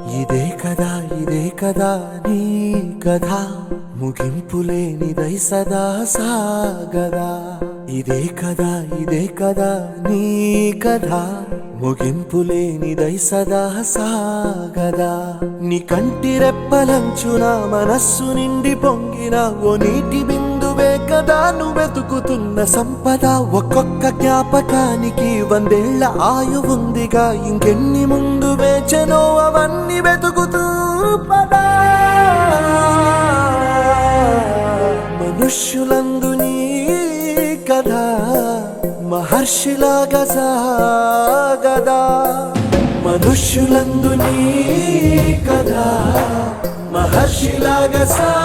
ఇదే కదా నీ కథ ముగింపులేనిదై సదా సాగదా ఇదే కదా నీ కథ ముగింపులేనిదై సదా సాగదా నీ కంటి రెప్పలంచున మనస్సు నిండి పొంగిన ఓ నీటి బిందువే కదా నువ్వు వెతుకుతున్న సంపద ఒక్కొక్క జ్ఞాపకానికి 100 ఏళ్ల ఆయువుందిగా ఇంకెన్ని ముందు వేచనో అవన్నీ వెతుకుతూ పదా మనుష్యులందు నీ కథ మహర్షిలాగా సాగదా మనుష్యులందు నీ కథ మహర్షిలాగా సాగదా